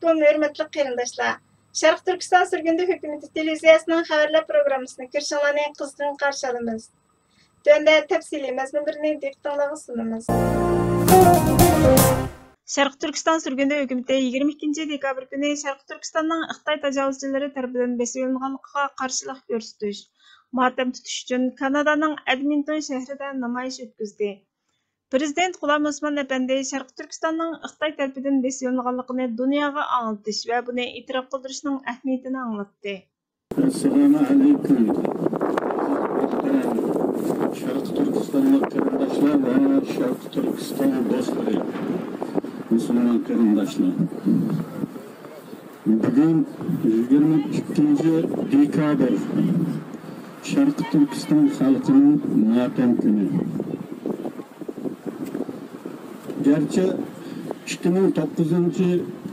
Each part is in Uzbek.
Assalamualaikum hörmətli qarindaşlar. Şərq Türkistan sürgündü hökuməti televiziyasının xəbərlər proqramısını kirşanlarını qızğın qarşı alımız. Döndə təfsili məzmunlarını diqqətinizə sunumuz. Şərq Türkistan sürgündü hökuməti 22 dekabr günü Şərq Türkistanның Xitay təcavüzçiləri tərəfindən besirilganlıqqa qarşılıq göstəriş, matam tutuş üçün Kanadaның Edmonton şəhərində namoyiş ötküzdü. Prezident G'ulom Usmon Efendi Şərq Türkistanның Xitay tərəfindən besirilganlığını dunyoga anglatish va buni e'tirof qildirishning ahamiyatini anglatdi. Assalomu alaykum. Şərq Türkistanlik qarindoshlar va Şərq Türkistan do'stlari, musulmon qarindoshlar. Bugun 22 dekabr Şərq Türkistan xalqining matam kuni. Gerçi 2009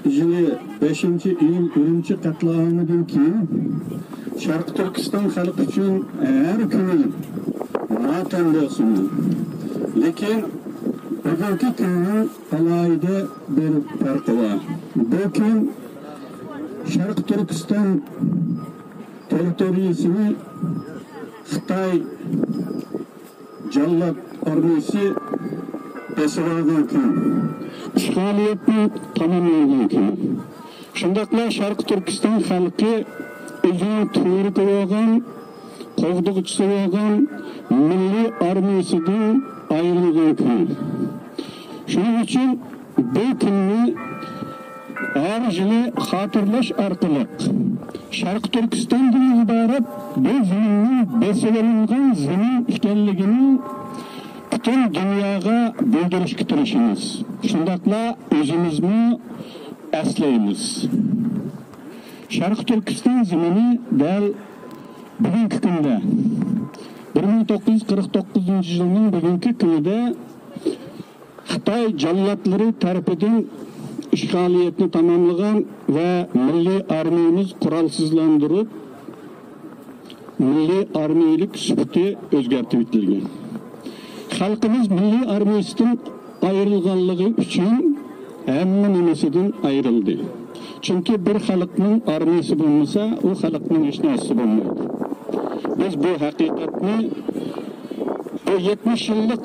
yılı 5. iyul Ürümçi katliamından keyin Şərq Türkistan xalqi uchun her kuni matam bo'lsin. Lekin bugungi kunning alohida bir farqi bor. Bu kun Şərq Türkistan territoriyasini Xitoy Jallat armiyasi besiralgan kun. İşgaliyetni tamamlagan kun. Şundaqla Şərq Türkistan xalqi özünü to'g'ri qo'ygan, qo'g'dug'chisi bo'lgan milliy armiyasidan ayrilgan kun. Shuning uchun bu kunni har yili xotirlash orqali Şərq Türkistandan iborat bu zaminning besirilgan zamin ekanligini bütün dünyaya bildirishga tirishimiz. Shundaqla o'zimizni aslaymiz. Şərq Türkistan zamini dal bugungi kunda 1949 yilning bugungi kunida Xitoy jallatlari tarafidan ishg'oliyatni tamomlagan va milliy armiyamiz qurolsizlantirib, milliy armiyalik sifati o'zgartirib etilgan. Xalqimiz milliy armiyasidan ayrilganligi uchun hamma nimasidan ayrildi. Chunki bir xalqning armiyasi bo'lmasa, u xalqning hech narsasi bo'lmaydi. Biz bu haqiqatni bu 70 yillik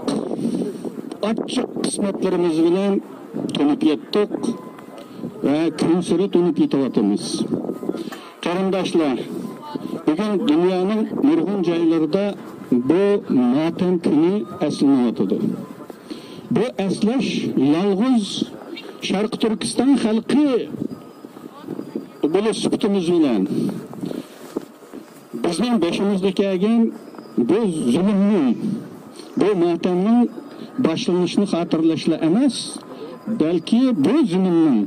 ochiq qismatlarimiz bilan tunib yetdik va kun sari tunib yetyapmiz. Qarindoshlar, bugun dunyoning nurg'un joylarida bu matam kuni eslanadi. Bu eslash yalg'iz Şərq Türkistan xalqi bo'lish sifatimiz bilan bizning boshimizga kelgan bu zulmni, bu matamning boshlanishini xotirlashla emas, balki bu zulmning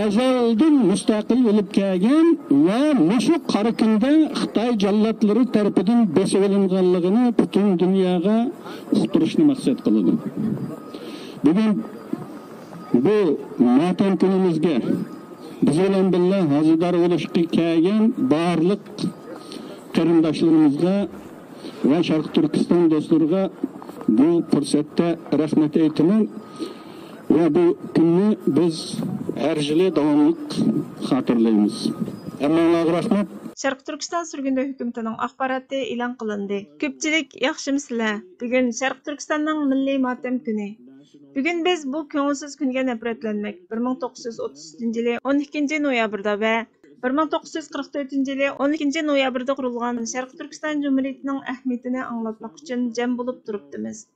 azaldan mustaqil bo'lib kelgan va mushu qora kunda Xitoy jallatlari tarafidan besilinganligini butun dunyoga uqtirishni maqsad qiladi. Bugun bu matam kunimizga biz bilan birga hozir bo'lishga kelgan barliq qarindoshlarimizga va Şərq Türkistan do'stlariga bu fursatda rahmat aytaman. Ve bu günü biz her yılı davamlı hatırlayımız. Emmalar rahmet. Şərq Türkistan sürgündü hökumətinin axbaratı elan qılındı. Köpçilik yaxşımısızlar? Bugün Şərq Türkistanның milliy matam günü. Bugün biz bu ko'ngilsiz kunga nafratlanmak 1933 yılı 12 noyabrda ve 1944 yılı 12 noyabrda qurilgan Şərq Türkistan Cumhuriyetining ahamiyatini anglatmak uchun jam bo'lib turibdimiz.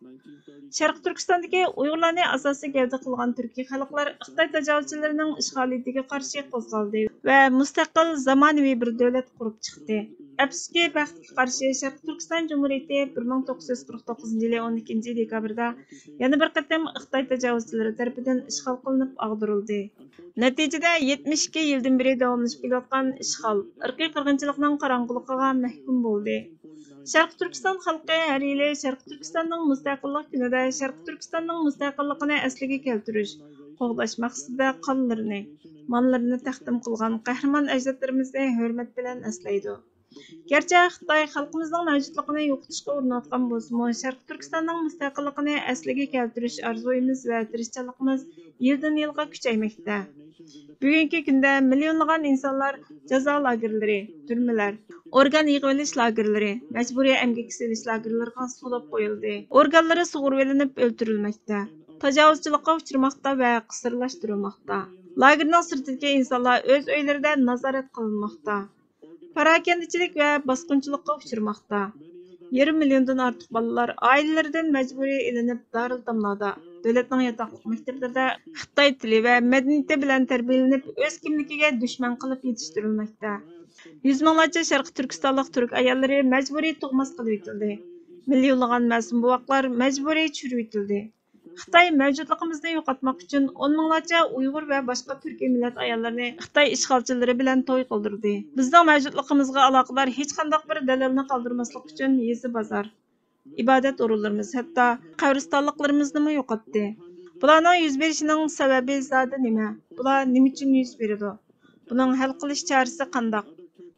Şərq Türkistandagi Uyg'urlarni asosiy gavda qilgan Türkiy xalqlar Xitoy tajovuzchilarining ishg'oliyatiga qarshi qo'zg'aldi va mustaqil zamonaviy bir davlat qurib chiqdi. Afsuski, baxtga qarshi Şərq Türkistan Cumhuriyeti 1949 yılı 12 dekabrda yana bir qatam Xitoy tajovuzchilari tarafidan ishg'ol qilinib ag'dirildi. Natijada 72 yildan beri davomlashib kelayotgan ishg'ol irqiy qirg'inchilikning qorong'uligiga mahkum bo'ldi. Şərq Türkistan xalqi har yili Şərq Türkistanның mustaqillik kunida Şərq Türkistanның mustaqilligini asliga keltirish, qo'g'dash maqsadida qonlarini, monlarini taqdim qilgan qahramon ajdodlarimizni hurmat bilan eslaydi. Gerçi Xitoy xalqimizning mavjudligini yo'qotishga urinayotgan bo'lsa-mu, Sharq Turkistonning mustaqilligini asliga keltirish orzuyimiz va tirishchiligimiz yildan-yilga kuchaymoqda. Bugungi kunda millionlagan insonlar jazo lagerlari, turmalar, organ yig'ib olish lagerlari, majburiy emgak silish lagerlariga solib qo'yildi. Organlari sug'urib olinib o'ldirilmoqda. Tajovuzchilikqa uchramoqda va qisirlashtirilmoqda. Lagerning sirtidagi insonlar o'z uylarida nazorat qilinmoqda. Parakendichilik va bosqinchilikqa uchramoqda. 20 milliondan ortiq bolalar oilalaridan majburiy ilinib Darul-Damlarda, davlatning yotoqliq maktablarida Xitoy tili va madaniyati bilan tarbiyalanib, o'z kimligiga dushman qilib yetishtirilmoqda. Yüz minglarcha Sharq Turkistonlik turk ayollari majburiy tug'mas qilib etildi. Millionlagan masum buvoqlar majburiy tushirib etildi. Xitoy mavjudligimizni yo'qotmoq uchun 10 minglarcha Uyg'ur va boshqa turkiy millat ayollarini Xitoy ishg'olchilari bilan to'y qildirdi. Bizning mavjudligimizga aloqador hech qanday bir dalilni qoldirmaslik uchun yezi bozor, ibodat o'rinlarimiz, hatto qabristonliklarimizni yo'qotdi. Bularning yuz berishining sababi zodi nima? Bular nima uchun yuz beradi? Buning hal qilish chorasi qandoq?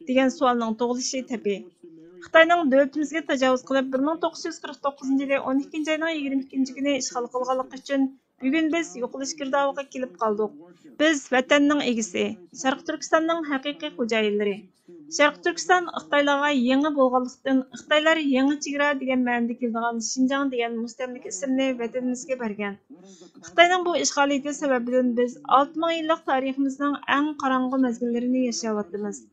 degan savolning tug'ilishi tabiiy. Xitoyning davlatimizga tajovuz qilib 1949 yili 12 oyning 22 kuni ishg'ol qilganligi uchun bugun biz yo'qolish girdoviga kelib qoldik. Biz vatanning egisi, Sharq Turkistonning haqiqiy xo'jayinlari. Sharq Turkiston Xitoylarga yangi bo'lganlikdan Xitoylar yangi chegara degan ma'noda keladigan Xinjiang degan mustamlik ismni vatanimizga bergan. Xitoyning bu ishg'oliyati sababidan biz 6000 yillik tariximizning eng qorong'u mazgillarini yashayapmiz.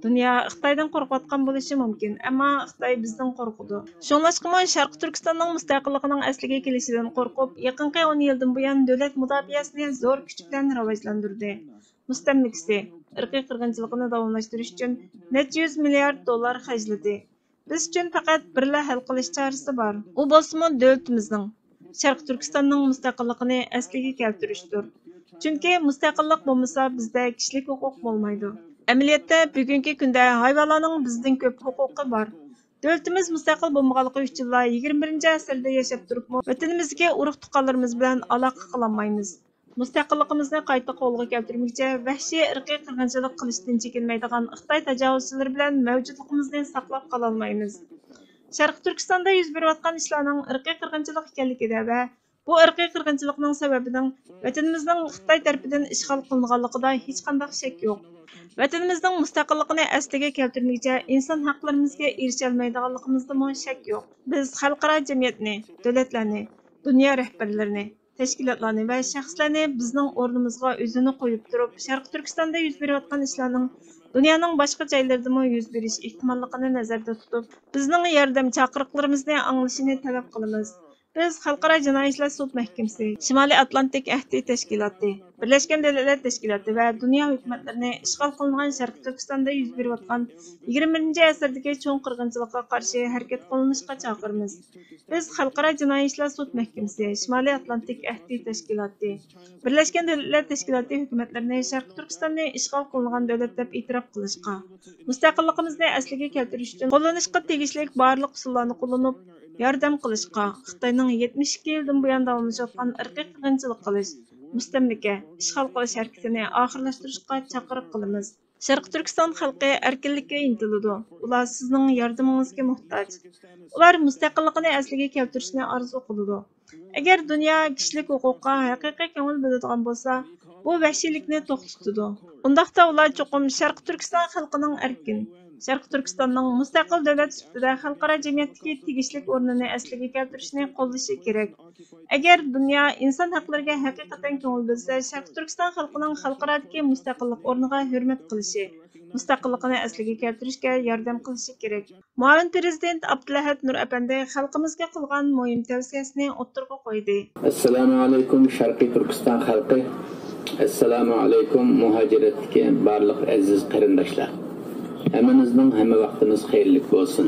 Dünya Xitoydan qo'rqayotgan bo'lishi mumkin, ammo Xitoy bizdan qo'rqadi. Shunlashqami Sharq Turkistonning mustaqilligining asliga kelishidan qo'rqib, yaqinqi 10 yildan buyon davlat mudofaasini zo'r kuch bilan rivojlantirdi. Mustamlikasi irqiy qirg'inchilikni davomlashtirish uchun necha yuz milliard dollar xarjladi. Biz uchun faqat birla hal qilish chorasi bor. U bo'lsa-mu davlatimizning Sharq Turkistonning mustaqilligini asliga keltirishdir. Chunki mustaqillik bo'lmasa bizda kishilik huquq bo'lmaydi. Amaliyotda bugungi kunda hayvonlarning bizdan ko'p huquqi bor. Davlatimiz mustaqil bo'lmaganligi uchun 21-asrda yashab turibmi, vatanimizga urug' tuqqanlarimiz bilan aloqa qilolmaymiz. Mustaqilligimizni qayta qo'lga keltirmoqchi vahshiy irqiy qirg'inchilik qilishdan chekinmaydigan Xitoy tajovuzchilari bilan mavjudligimizni saqlab qola olmaymiz. Sharq Turkistonda yuz berayotgan ishlarning irqiy qirg'inchilik ekanligida va bu irqiy qirg'inchilikning sababining vatanimizning Xitoy tarafidan ishg'ol qilinganligida hech qanday shak yo'q. Vatanimizning mustaqilligini asliga keltirmoqchi inson haqlarimizga erisha olmaydiganligimizda shak yo'q. Biz xalqaro jamiyatni, davlatlarni, dunyo rahbarlarini, tashkilotlarni va shaxslarni bizning o'rnimizga o'zini qo'yib turib, Sharq Turkistonda yuz berayotgan ishlarning dunyoning boshqa joylarida yuz berish ehtimolligini nazarda tutib, bizning yordam chaqiriqlarimizni anglashini talab qilamiz. Biz Xalqaro jinoiy ishlar sud mahkamasi, Shimoliy Atlantik ahdi tashkiloti, Birlashgan Davlatlar Tashkiloti va dunyo hukumatlarini ishg'ol qilingan Sharq Turkistonda yuz berayotgan 21-asrdagi cho'ng qirg'inchilikqa qarshi harakat qilinishga chaqiramiz. Biz Xalqaro jinoiy ishlar sud mahkamasi, Shimoliy Atlantik ahdi tashkiloti, Birlashgan Davlatlar Tashkiloti hukumatlarini Sharq Turkistonni ishg'ol qilingan davlat deb e'tirof qilishga, mustaqilligimizni asliga keltirish uchun qo'llanishga tegishli barliq usullarni qo'llanib yordam qilishga, Xitoyning 72 yildan buyon davomlashayotgan irqiy qirg'inchilik qilish, mustamlika, ishg'ol qilish harakatini oxirlashtirishga chaqiriq qilamiz. Sharq Turkiston xalqi erkinlikka intiladi. Ular sizning yordamingizga muhtoj. Ular mustaqilligini asliga keltirishni orzu qiladi. Agar dunyo kishilik huquqqa haqiqiy ko'ngil biladigan bo'lsa, bu vahshiylikni to'xtatadi. Undaqda ular cho'qim Sharq Turkiston xalqining erkin, Sharq Turkistonning mustaqil davlat sifatida xalqaro jamiyatdagi tegishli o'rnini asliga keltirishni qo'llashi kerak. Agar dunyo inson haqlariga haqiqatan ko'ngil bilsa, Sharq Turkiston xalqining xalqarodagi mustaqillik o'rniga hurmat qilishi, mustaqilligini asliga keltirishga yordam qilishi kerak. Muavin prezident Abdulahat Nur apandi xalqimizga qilgan muhim tavsiyasini o'ttirg'a qo'ydi. Assalomu alaykum Sharqiy Turkiston xalqi. Assalomu alaykum muhojiratdagi barliq aziz qarindoshlar. Hammanizning hamma vaqtiniz xayrli bo'lsin.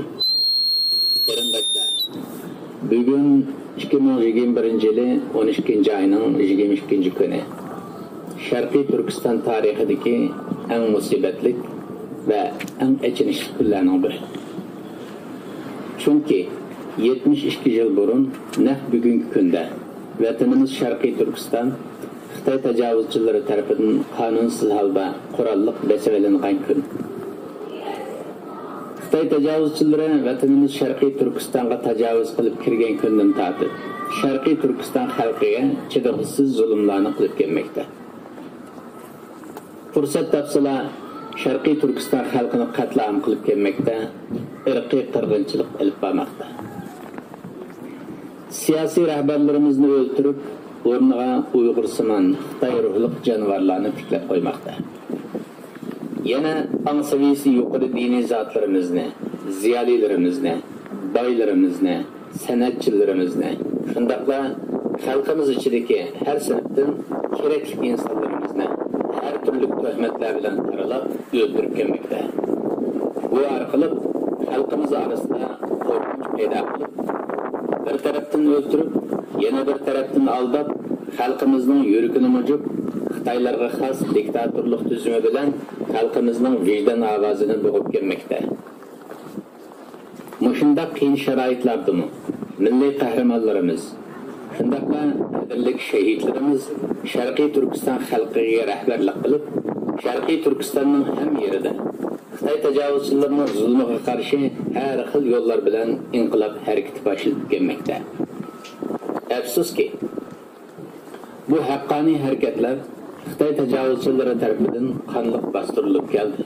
Qarindoshlar, bugun 2021 yili 12 oyning 22 kuni. Sharqiy Turkiston tarixidagi eng musibatli va eng achinishli kunlarning biri. Chunki 72 yil burun naq bugungi kunda vatanimiz Sharqiy Turkiston Xitoy tajovuzchilari tomonidan qonunsiz holda qurolliq bosib olingan kun. Xitoy tajovuzchilari vatanimiz Sharqiy Turkistonga tajovuz qilib kirgan kundan tortib Sharqiy Turkiston xalqiga chidag'siz zulmlarni qilib kelmoqda. Fursat topsalar Sharqiy Turkiston xalqini qatlam qilib kelmoqda, irqiy qirg'inchilik olib bormoqda. Siyosiy rahbarlarimizni o'ltirib, o'rniga Uyg'ursimon Xitoy ruhliq jonivorlarni tiklab qo'ymoqda. Yana ansavisi yuqori diniy zotlarimizni, ziyolilarimizni, boylarimizni, san'atchilarimizni, shundaqla xalqimiz ichidagi har sinfdan kerakli insonlarimizni har turli tuhmatlar bilan qaralab o'ldirib kelmoqda. Bu orqali xalqimiz orasida qo'rqinch paydo qilib, bir tarafdan o'ldirib, yana bir tarafdan aldab, xalqimizning yuragini mujib, Xitoylarga xos diktatorlik tuzumi bilan xalqimizning vijdon ovozini bo'g'ib kelmoqda. Mushundaq qiyin sharoitlarda milliy qahramonlarimiz, shundaqla qadrli shahidlarimiz Sharqiy Turkiston xalqiga rahbarlik qilib, Sharqiy Turkistonning ham yerida Xitoy tajovuzchilarining zulmiga qarshi har xil yo'llar bilan inqilob harakati boshlanib kelmoqda. Afsuski, bu haqqoniy harakatlar Xitoy tajovuzchilari tomonidan qanliq bostirilib keldi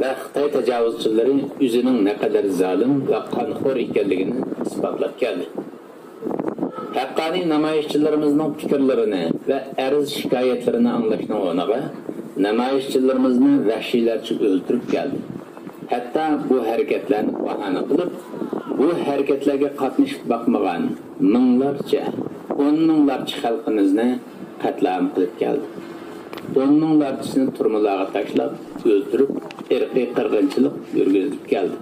va Xitoy tajovuzchilari o'zining naqadar zolim va qonxo'r ekanligini isbotlab keldi. Haqqoniy namoyishchilarimizning fikrlarini va arz shikoyatlarini anglashning o'rniga namoyishchilarimizni vahshiylarcha o'ldirib keldi. Hatto bu harakatlarni bahona qilib, bu harakatlarga qatnashib boqmagan minglarcha, o'n minglarcha xalqimizni qatlam qilib keldi. O'n minglarchasini turmalarga tashlab, o'ldirib, irqiy qirg'inchilik yurgizib keldi.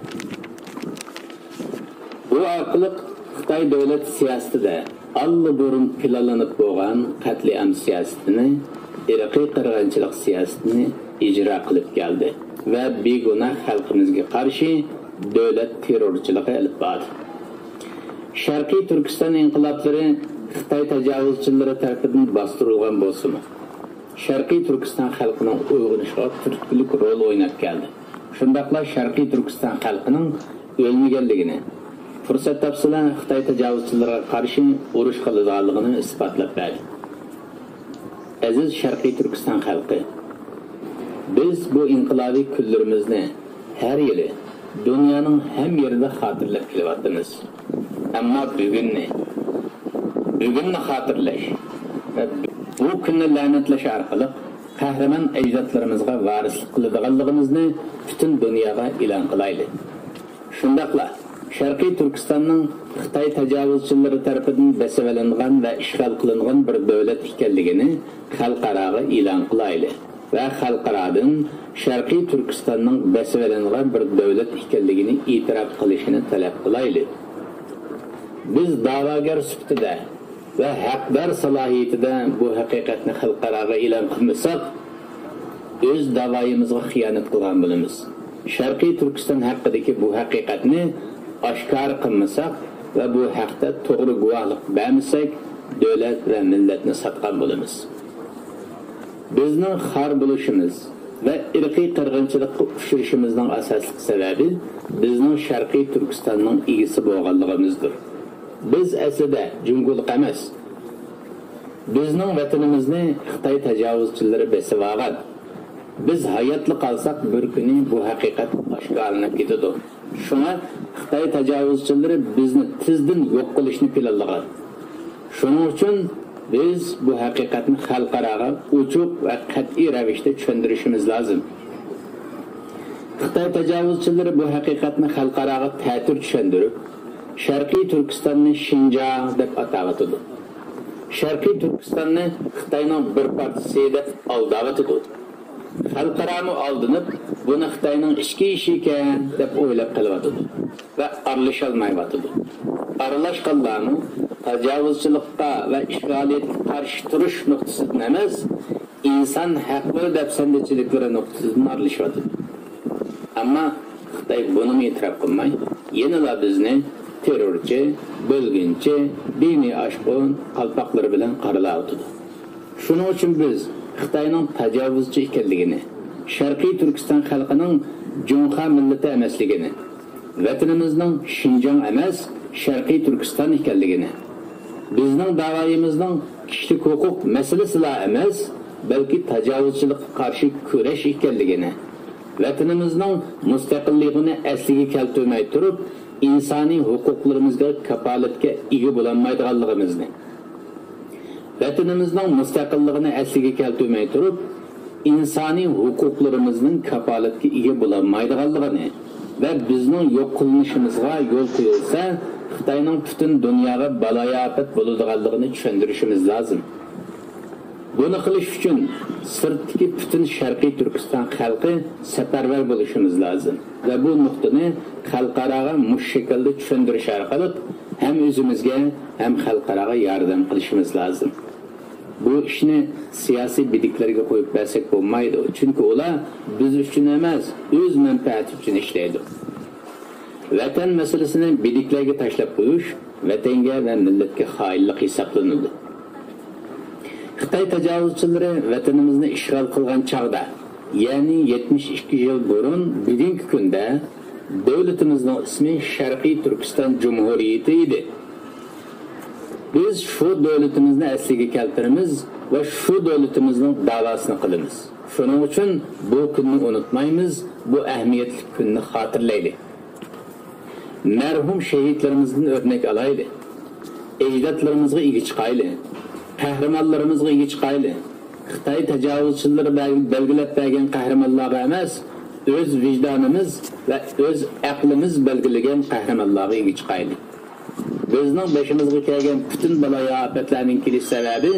Bu orqali Xitoy davlat siyosatida allaburun planlanib bo'lgan qatliam siyosatini, irqiy qirg'inchilik siyosatini ijro qilib keldi va begunoh xalqimizga qarshi davlat terrorchiligi olib bordi. Sharqiy Turkiston inqiloblari Xitoy tajovuzchilari tomonidan bostirilgan bo'lsa-mu, Sharqiy Turkiston xalqining uyg'onishiga turtkilik rol o'ynab keldi. Shundaqla Sharqiy Turkiston xalqining o'lmaganligini, fursat topsalar Xitoy tajovuzchilariga qarshi urush qiladiganligini isbotlab berdi. Aziz Sharqiy Turkiston xalqi, biz bu inqilobiy kunlarimizni har yili dunyoning ham yerida xotirlab kelyapmiz. Ammo bugunni xotirlash va bu kunni la'natlash orqali qahramon ajdodlarimizga varislik qiladiganligimizni butun dunyoga e'lon qilaylik. Shundaqla Sharqiy Turkistonning Xitoy tajovuzchilari tomonidan basivalangan va ishg'ol qilingan bir davlat ekanligini xalqaroga e'lon qilaylik va xalqarodan Sharqiy Turkistonning basivalangan bir davlat ekanligini e'tirof qilishini talab qilaylik. Biz da'vogar sifatida va haqdor salohiyatida bu haqiqatni xalqaroga e'lon qilmasak, o'z da'voyimizga xiyonat qilgan bo'lamiz. Sharqiy Turkiston haqidagi bu haqiqatni oshkor qilmasak va bu haqda to'g'ri guvohlik bermasak, davlat va millatni sotgan bo'lamiz. Bizning xor bo'lishimiz va irqiy qirg'inchilikqa uchrashimizning asosli sababi bizning Sharqiy Turkistonning egisi bo'lganligimizdir. Biz aslida junguliq emas. Bizning vatanimizni Xitoy tajovuzchilari besib olgan. Biz hayotli qolsak bir kuni bu haqiqat oshkorlanib ketadi. Shuna Xitoy tajovuzchilari bizni tezdan yo'q qilishni planlagan. Shuning uchun biz bu haqiqatni xalqaroga ochiq va qat'iy ravishda tushuntirishimiz lozim. Xitoy tajovuzchilari bu haqiqatni xalqaroga ta'tir tushuntirib, Sharqiy Turkistonni Xinjiang deb atayotdi. Sharqiy Turkistonni Xitoyning bir partiyasi deb aldayotdi. Xalqaro oldinib buni Xitoyning ichki ishi ekan deb o'ylab qolyotdi va aralasha olmayotdi. Aralashganlarni tajovuzchilikqa va ishg'oliyatga qarshi turish nuqtasidan emas, inson haqlari deb sandichiliklari nuqtasidan aralashyapti. Ammo Xitoy buni e'tirof qilmay, yana bizni terrorchi, bo'lginchi, diniy oshqon qalpoqlari bilan qaralayotdi. Shuning uchun biz Xitoyning tajovuzchi ekanligini, Sharqiy Turkiston xalqining Junxa millati emasligini, vatanimizning Şinjan emas, Sharqiy Turkiston ekanligini, bizning da'voyimizning kishilik huquq masalasilar emas, balki tajovuzchilikqa qarshi kurash ekanligini, vatanimizning mustaqilligini asliga keltirmay turib, insoniy huquqlarimizga kafolatga ega bo'lolmaydiganligimizni, vatanimizning mustaqilligini asliga keltirmay turib, insoniy huquqlarimizning kafolatga ega bo'lolmaydiganligini va bizning yo'q qilinishimizga yo'l qo'yilsa, Xitoyning butun dunyoga baloya ofat bo'ladiganligini tushuntirishimiz lozim. Buni qilish uchun sirtdagi butun Sharqiy Turkiston xalqi safarbar bo'lishimiz lozim va bu nuqtani xalqaraga mushakalda tushuntirish orqali ham o'zimizga ham xalqaraga yordam qilishimiz lozim. Bu ishni siyosiy bidiklarga qo'yib bersak bo'lmaydi, chunki ular biz uchun emas, o'z manfaati uchun ishlaydi. Vatan masalasini bidiklarga tashlab qo'yish vatanga va millatga xoinlik hisoblanadi. Xitoy tajovuzchilari vatanimizni ishg'ol qilgan chog'da, ya'ni 72 yil burun bugungi kunda davlatimizning ismi Sharqiy Turkiston Jumhuriyati edi. Biz shu davlatimizni asliga keltiramiz va shu davlatimizning da'vosini qilamiz. Shuning uchun bu kunni unutmaymiz, bu ahamiyatli kunni xotirlaylik. Merhum şehitlerimizden örnek alaylı. Ecdatlarımızga igi chiqayli. Qahramonlarimizga igi chiqayli. Xitoy tajovuzchilari belgilab bergan qahramonlarga emas, o'z vijdonimiz va o'z aqlimiz belgilagan qahramonlarga igi chiqayli. Bizning başımızga kelgan butun baloya ofatlarning kelish sababi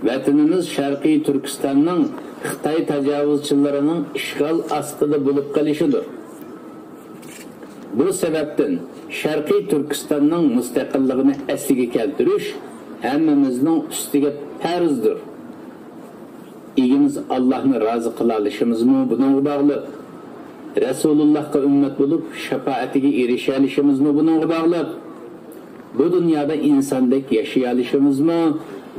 vatanimiz Sharqiy Turkistonning Xitoy tajovuzchilarining ishg'ol ostida bo'lib qolishidir. Bu sebepten Sharqiy Turkistonning mustaqilligini asliga keltirish hammamizning ustiga farzdir. İgimiz Allah'ni razı qila olishimizmi bunga bog'liq. Rasulullahga ummat bo'lib shafaatiga erisha olishimizmi bunga bog'liq. Bu dunyoda insondek yashay olishimizmi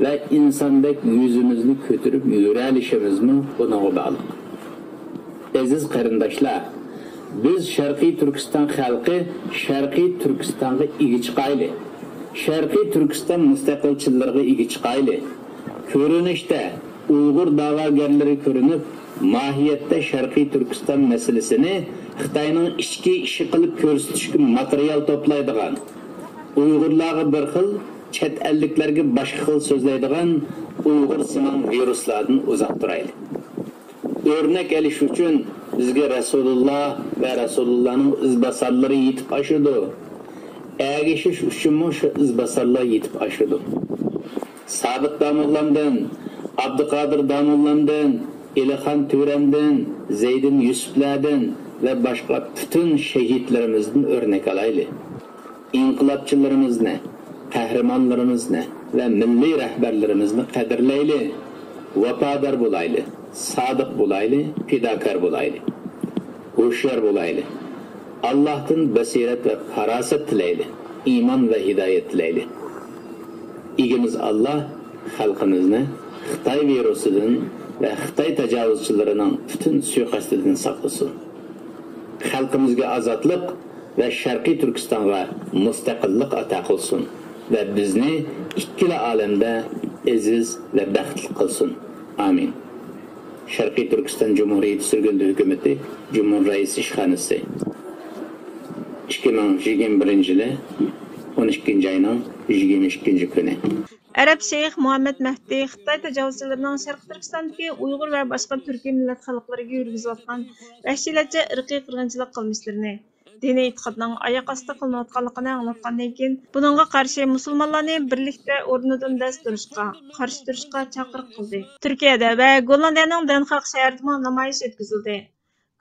va insondek yuzimizni ko'tarib yura olishimizmi bunga bog'liq. Aziz qarindoshlar, biz Sharqiy Turkiston xalqi Sharqiy Turkistonga ega chiqayli. Sharqiy Turkiston mustaqilchilariga ega chiqayli. Ko'rinishda Uyg'ur da'vogarlari ko'rinib, mohiyatda Sharqiy Turkiston masalasini Xitoyning ichki ishi qilib ko'rsatishga material to'playdigan, Uyg'urlarga bir xil, chet elliklarga boshqa xil so'zlaydigan Uyg'ursimon viruslardan uzoq turaylik. Örnek elish uchun bizga Rasulullah va Rasulullahning izbasarlari yetib ashidi. Ergishish uchun shu izbasarlar yetib ashidi. Sabit Damullamdan, Abduqodir Damullamdan, Ilixon Turandan, Zeydin Yusuflardan va boshqa butun shahidlarimizdan o'rnak olaylik. İnqilobchilarimizni, qahramonlarimizni va milliy rahbarlarimizni qadrlaylik, vafodor bo'laylik. Sadık bulaylı, fidakar bulaylı. Hoşyar bulaylı. Allah'tan basiret ve faraset tileyli. İman ve hidayet tileyli. İgimiz Allah, halkımızı Xitoy virusidan ve Xitoy tajovuzchilarining bütün suiqasdidan saqlasın. Halkımızga azatlık ve Sharqiy Turkistonga mustaqillik ata qilsin ve bizni ikkala olamda aziz ve baxtli qilsin. Amin. Sharqiy Turkiston Cumhuriyeti Sürgüntü Hükümeti Cumhur Reis İşhanesi 2021 yılı 12. ayının 22. günü. Arab Şeyh Muhammed Mehdi Xitoy tajovuzchilarining Sharqiy Turkistondagi Uyg'ur va boshqa turkiy millat xalqlariga yurgizayotgan vahshiylarcha irqiy qirg'inchilik qilmishlarini, diniy e'tiqodning oyoq osti qilinayotganligini anglatgandan keyin buningga qarshi musulmonlarni birlikda o'rnidan dast turishga, qarshi turishga chaqiriq qildi. Turkiyada va Gollandiyaning Den Haag shahrida namoyish o'tkazildi.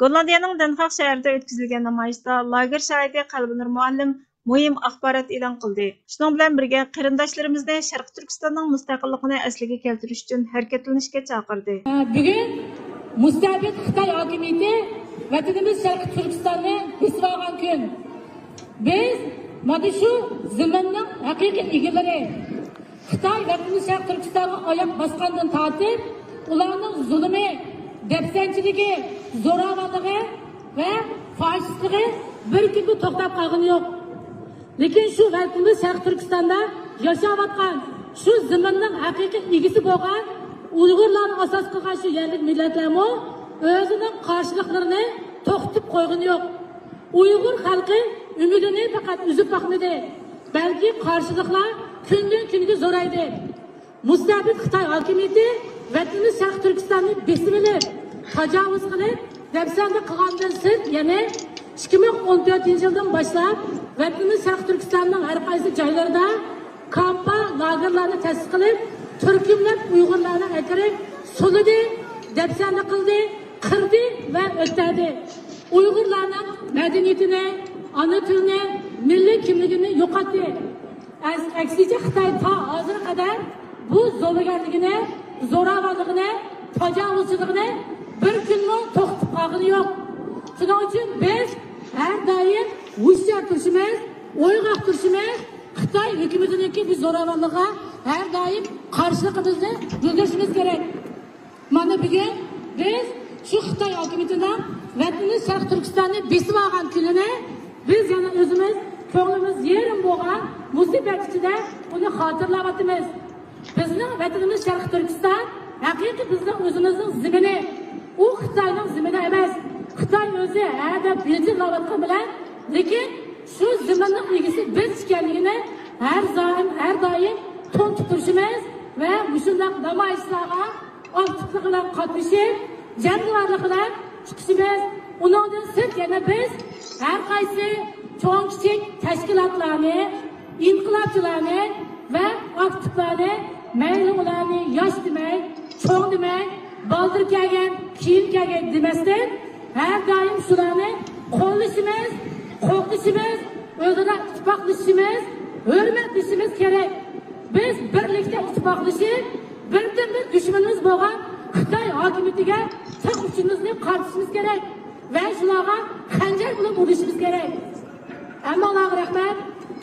Gollandiyaning Den Haag shahrida o'tkazilgan namoyishda lager shoidi Qalbinur muallim muhim axborot e'lon qildi. Shuning bilan birga qarindoshlarimizni Sharqiy Turkistonning mustaqilligini asliga keltirish uchun harakatlanishga chaqirdi. Bugun mustabid Xitoy hokimiyati vatanimiz Sharqiy Turkistonni bosib olgan kun. Biz mana shu zaminning haqiqiy egalari Xitoy vatanimiz Sharqiy Turkistonga oyoq bosgandan tortib, ularning zulmi, dafsanchiligi, zo'ravonligi va fashistligi bir kimde to'xtab qolgani yo'q. Lekin shu vaqtimiz Sharq Turkistonda yashayotgan shu zaminning haqiqiy egisi bo'lgan Uyg'urlarni asos qilgan shu yerlik millatlarmi o'zining qarshiliklarını to'xtatib qo'ygani yo'q. Uyg'ur xalqi umidini faqat uzib boqmadi. Balki qarshiliklar kundan kunga zo'raydi. Mustabid Xitoy hokimiyati vatanimiz Sharq Turkistonni besib olib, tajovuz qilib, dafsanda qilgandan sirt, ya'ni 2014-yildan boshlab vatanimiz Sharq Turkistonning har qaysi joylarida kampa lagerlarni ta'sis qilib, turkumlab Uyg'urlarni akirib, sulidi, dafsanda qildi, qirdi va o'tadi. Uyg'urlarning madaniyatini, ana tilini, milliy kimligini yo'qotdi. Aksicha Xitoy ta hozir qadar bu zo'laganligini, zo'ravonligini, tajovuzchiligini bir kunmi to'xtatib qolgani yo'q. Shuning uchun biz har doim hushyor turishimiz, o'yg'oq turishimiz, Xitoy hukumatiniki bu zo'ravonlikqa har doim qarshiligimizni bildirishimiz kerak. Mana bugun biz shu Xitoy hukumatining vatanimiz Sharq Turkistonni besib olgan kunini biz yana o'zimiz ko'nglimiz yerim bo'lgan musibat ichida uni xotirlayapmiz. Bizning vatanimiz Sharq Turkiston haqiqiy bizning o'zimizning zimini. U Xitoyning zimini emas. Xitoy o'zi hada bildirlayotgan bilan, lekin shu ziminning egisi biz ekanligini har doim to'ntib turishimiz va shunday namoyishlarga aktivlik bilan qatnashib, jangovarlik bilan chiqishimiz. Undan sirt yana biz har qaysi cho'ng kichik tashkilotlarni, inqilobchilarni va aktivlarni, mayli ularni yosh demay, cho'ng demay, baldir kelgan, keyin kelgan demasdan her daim shularni qo'llashimiz, qo'rqishimiz, o'zaro ittifoqlashishimiz, hurmatlashimiz kerak. Biz birlikda ittifoqlashib, birdan-bir dushmanimiz bo'lgan Xitoy hokimiyatiga tig' uchimizni qartishimiz kerak va shularga xanjar bilan urishimiz kerak. Ammo Allohga rahmat,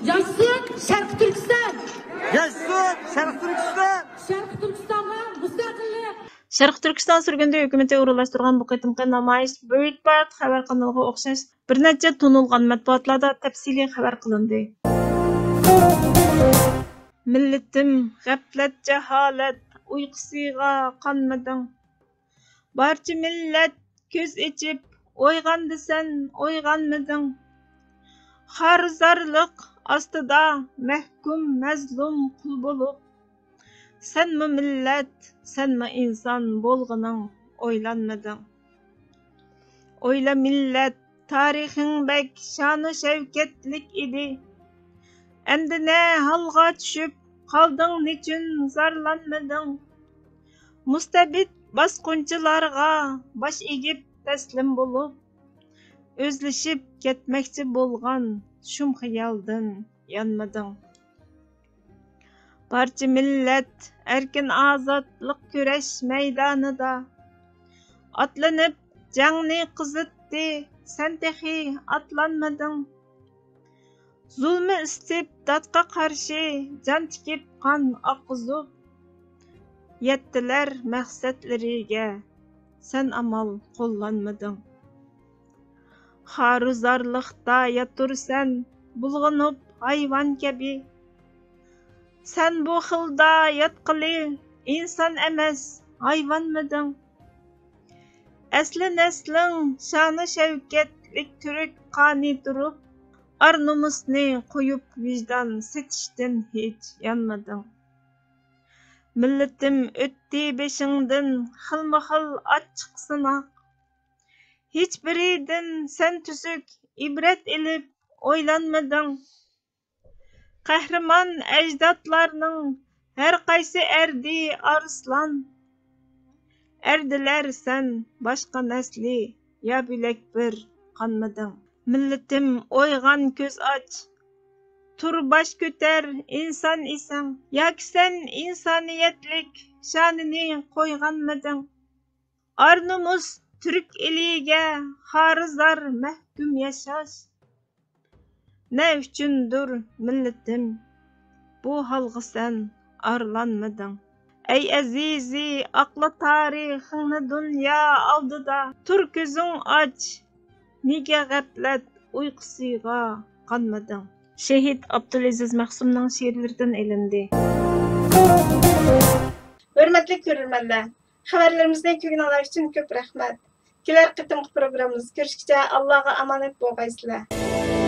Yoshsun Sharq Turkiston! Yoshsun Sharq Turkiston! Sharq Turkistonga mustaqillik! Sharq Turkiston surgunda hukumatı o'rinlashtirgan bu qitimqi namoyish Breitbart xabar kanaliga o'xshash bir necha tonilgan matbuotlarda tafsiliy xabar qilindi. Millatim g'aflat jaholat uyqusiga qonmading. Barcha millat ko'z ochib o'yg'andi sen o'yg'anmading. Xarzarliq ostida mahkum mazlum qul bo'lib senmi millat, senmi inson bo'lg'inin o'ylanmading. O'yla millat, tarixing bek sha'nu shavkatlik edi. Endi ne halga tushib qolding, nechun zarlanmading? Mustabid bosqinchilarga bosh egib taslim bo'lib, o'zlashib ketmoqchi bo'lgan shum xiyoldan yonmading. Barcha millat erkin azodlik kurash maydonida atlanib jangni qizitdi, sen tehi atlanmading. Zulmi istibdodga qarshi jon tikib qon oqizib yettilar maqsadlariga, sen amal qo'llanmading. Xaruzorlikda yotursan bulg'anib hayvon kabi. Sen bu xilda yotqili inson emas, hayvonmiding? Asli nasling sha'ni shavkatlik turk qoni turib, ar-nomusni qo'yib vijdon setishdan hech yonmading. Millatim o'tdi beshingdan xilma-xil ochiq sinoq. Hech biridan sen tuzuk ibrat ilib o'ylanmading. Qahramon ajdodlarning har qaysi erdi arslan. Erdilar sen boshqa nasli ya bilak bir qonmading. Millatim o'yg'on ko'z och. Tur bosh ko'tar inson isang. Yoki sen insoniyatlik sha'nini qo'yganmiding? Ar-nomus turk eliga xarizor mahkum yashash. Ne uchundur millatim bu halga sen arlanmading? Ey azizi aqli tarixingni dunyo oldida tur ko'zing och. Nega g'aflat uyqusiga qanmading. Şehit Abdülaziz Mahsumning she'rlaridan elindi. Hörmətli görürmənlər, xəbərlərimizni kögünələr üçün köp rəhmət. Kelər qitimki programımız görüşkəcə Allah'a amanet bolğaysızlar.